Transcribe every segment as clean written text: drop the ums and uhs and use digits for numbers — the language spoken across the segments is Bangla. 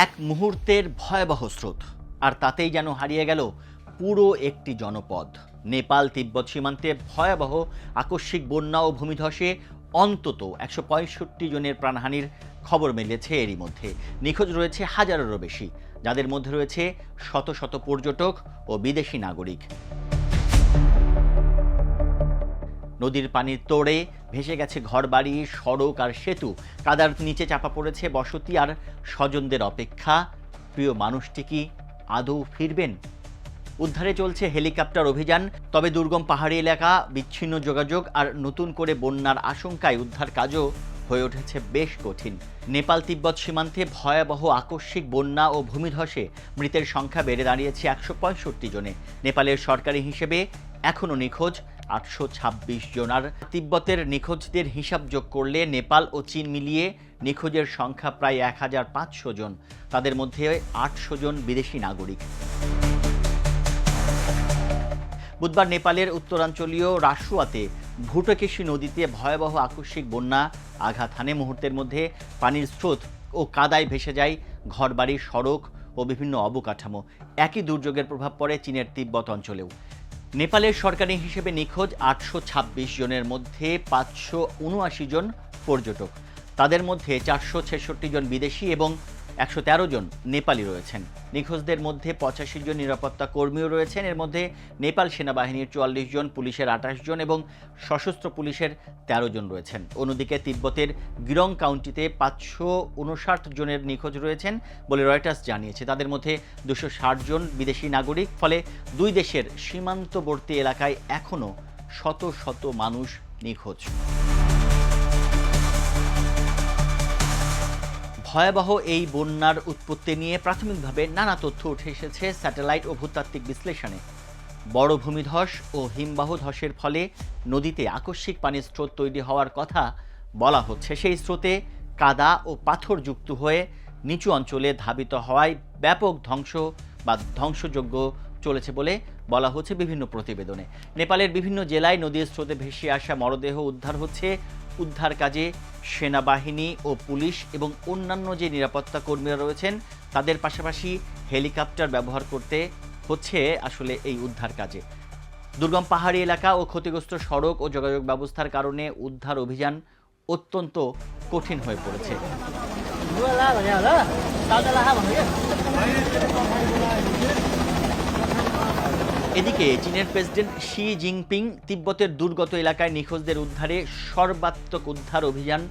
এক মুহূর্তের ভয়াবহ স্রোত, আর তাতেই যেন হারিয়ে গেল পুরো একটি জনপদ। নেপাল তিব্বত সীমান্তে ভয়াবহ আকস্মিক বন্যা ও ভূমিধসে অন্তত 165 জনের প্রাণহানির খবর মিলেছে। এরই মধ্যে নিখোঁজ রয়েছে হাজারেরও বেশি, যাদের মধ্যে রয়েছে শত শত পর্যটক ও বিদেশি নাগরিক। নদীর পানির তোড়ে ভেসে গেছে ঘরবাড়ি, সড়ক আর সেতু। কাদার নিচে চাপা পড়েছে বসতি আর স্বজনদের অপেক্ষা। প্রিয় মানুষটি কি আদৌ ফিরবেন? উদ্ধারে চলছে হেলিকপ্টার অভিযান, তবে দুর্গম পাহাড়ি এলাকা, বিচ্ছিন্ন যোগাযোগ আর নতুন করে বন্যার আশঙ্কায় উদ্ধার কাজও হয়ে উঠেছে বেশ কঠিন। নেপাল তিব্বত সীমান্তে ভয়াবহ আকস্মিক বন্যা ও ভূমিধসে মৃতের সংখ্যা বেড়ে দাঁড়িয়েছে 165 জনে। নেপালের সরকারি হিসেবে এখনও নিখোঁজ 826 জন, আর তিব্বতের নিখোঁজদের হিসাব যোগ করলে নেপাল ও চীন মিলিয়ে নিখোঁজের সংখ্যা প্রায় 1500 জন। তাদের মধ্যে 800 জন বিদেশি নাগরিক। বুধবার নেপালের উত্তরাঞ্চলীয় রাসুয়াতে ভুটকেশী নদীতে ভয়াবহ আকস্মিক বন্যা আঘাত হানে। মুহূর্তের মধ্যে পানির স্রোত ও কাদায় ভেসে যায় ঘরবাড়ি, সড়ক ও বিভিন্ন অবকাঠামো। একই দুর্যোগের প্রভাব পড়ে চীনের তিব্বত অঞ্চলেও। নেপালের সরকারি হিসেবে নিখোঁজ 826 জনের মধ্যে 579 জন পর্যটক। তাদের মধ্যে 466 জন বিদেশি এবং 113 জন নেপালি রয়েছেন। নিখোঁজদের মধ্যে 85 জন নিরাপত্তা কর্মীও রয়েছেন। এর মধ্যে নেপাল সেনাবাহিনীর 44 জন, পুলিশের 28 জন এবং সশস্ত্র পুলিশের 13 জন রয়েছেন। অন্যদিকে তিব্বতের গিরং কাউন্টিতে 559 জনের নিখোঁজ রয়েছেন বলে রয়টার্স জানিয়েছে। তাদের মধ্যে 260 জন বিদেশি নাগরিক। ফলে দুই দেশের সীমান্তবর্তী এলাকায় এখনও শত শত মানুষ নিখোঁজ। ভয়াবহ এই বন্যার উৎপত্তি নিয়ে প্রাথমিকভাবে নানা তথ্য উঠে এসেছে স্যাটেলাইট ও ভূতাত্ত্বিক বিশ্লেষণে। বড় ভূমিধস ও হিমবাহ ধসের ফলে নদীতে আকস্মিক পানির স্রোত তৈরি হওয়ার কথা বলা হচ্ছে। সেই স্রোতে কাদা ও পাথর যুক্ত হয়ে নিচু অঞ্চলে ধাবিত হওয়ায় ব্যাপক ধ্বংসযজ্ঞ চলেছে বলে বলা হচ্ছে বিভিন্ন প্রতিবেদনে। নেপালের বিভিন্ন জেলায় নদীর স্রোতে ভেসে আসা মরদেহ উদ্ধার হচ্ছে। উদ্ধার কাজে সেনাবাহিনী ও পুলিশ এবং অন্যান্য যে নিরাপত্তা কর্মীরা রয়েছেন তাদের পাশাপাশি হেলিকপ্টার ব্যবহার করতে হচ্ছে আসলে এই উদ্ধার কাজে। দুর্গম পাহাড়ি এলাকা ও ক্ষতিগ্রস্ত সড়ক ও যোগাযোগ ব্যবস্থার কারণে উদ্ধার অভিযান অত্যন্ত কঠিন হয়ে পড়েছে। এদিকে চীনের প্রেসিডেন্ট শি জিনপিং তিব্বতের দুর্গত এলাকায় নিখোঁজদের উদ্ধারে সর্বাত্মক উদ্ধার অভিযান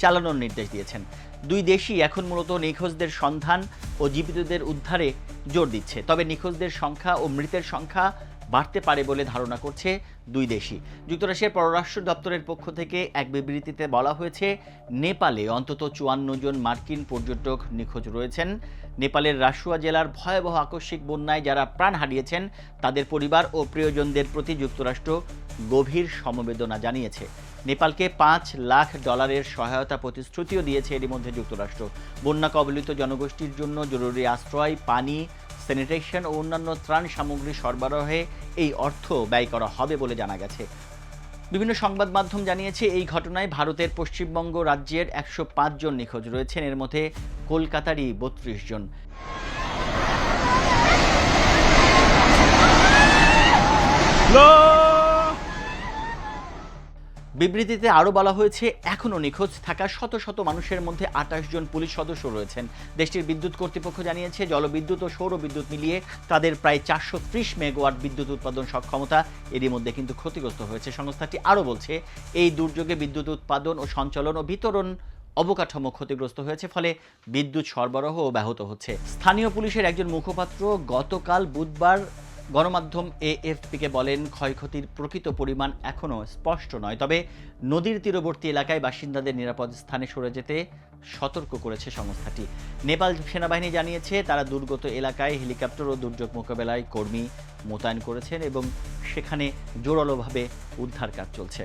চালানোর নির্দেশ দিয়েছেন। দুই দেশই এখন মূলত নিখোঁজদের সন্ধান ও জীবিতদের উদ্ধারে জোর দিচ্ছে। তবে নিখোঁজদের সংখ্যা ও মৃতের সংখ্যা বাড়তে পারে বলে ধারণা করছে দুই দেশই। যুক্তরাষ্ট্রের পররাষ্ট্র দপ্তরের পক্ষ থেকে এক বিবৃতিতে বলা হয়েছে, নেপালে অন্তত 54 জন মার্কিন পর্যটক নিখোঁজ রয়েছেন। নেপালের রাসুয়া জেলার ভয়াবহ আকস্মিক বন্যায় যারা প্রাণ হারিয়েছেন তাদের পরিবার ও প্রিয়জনদের প্রতি যুক্তরাষ্ট্র গভীর সমবেদনা জানিয়েছে। নেপালকে $5 লাখ সহায়তা প্রতিশ্রুতিও দিয়েছে এরই মধ্যে যুক্তরাষ্ট্র। বন্যা কবলিত জনগোষ্ঠীর জন্য জরুরি আশ্রয়, পানি, স্যানিটেশন ও অন্যান্য ত্রাণ সামগ্রী সরবরাহে এই অর্থ ব্যয় করা হবে বলে জানা গেছে। বিভিন্ন সংবাদ মাধ্যম জানিয়েছে এই ঘটনায় ভারতের পশ্চিমবঙ্গ রাজ্যের 105 জন নিখোঁজ রয়েছেন। এর মধ্যে কলকাতারই 32 জন। বিবৃতিতে আরও বলা হয়েছে, এখনও নিখোঁজ থাকা শত শত মানুষের মধ্যে 28 জন পুলিশ সদস্য রয়েছেন। দেশটির বিদ্যুৎ কর্তৃপক্ষ জানিয়েছে, জলবিদ্যুৎ ও সৌর বিদ্যুৎ মিলিয়ে তাদের প্রায় 430 মেগাওয়াট বিদ্যুৎ উৎপাদন সক্ষমতা এরই মধ্যে কিন্তু ক্ষতিগ্রস্ত হয়েছে। সংস্থাটি আরও বলছে, এই দুর্যোগে বিদ্যুৎ উৎপাদন ও সঞ্চালন ও বিতরণ অবকাঠামো ক্ষতিগ্রস্ত হয়েছে, ফলে বিদ্যুৎ সরবরাহ ব্যাহত হচ্ছে। স্থানীয় পুলিশের একজন মুখপাত্র গতকাল বুধবার গণমাধ্যম এএফপিকে বলেন, ক্ষয়ক্ষতির প্রকৃত পরিমাণ এখনও স্পষ্ট নয়, তবে নদীর তীরবর্তী এলাকায় বাসিন্দাদের নিরাপদ স্থানে সরে যেতে সতর্ক করেছে সংস্থাটি। নেপাল সেনাবাহিনী জানিয়েছে, তারা দুর্গত এলাকায় হেলিকপ্টার ও দুর্যোগ মোকাবেলায় কর্মী মোতায়েন করেছেন এবং সেখানে জোরালোভাবে উদ্ধার কাজ চলছে।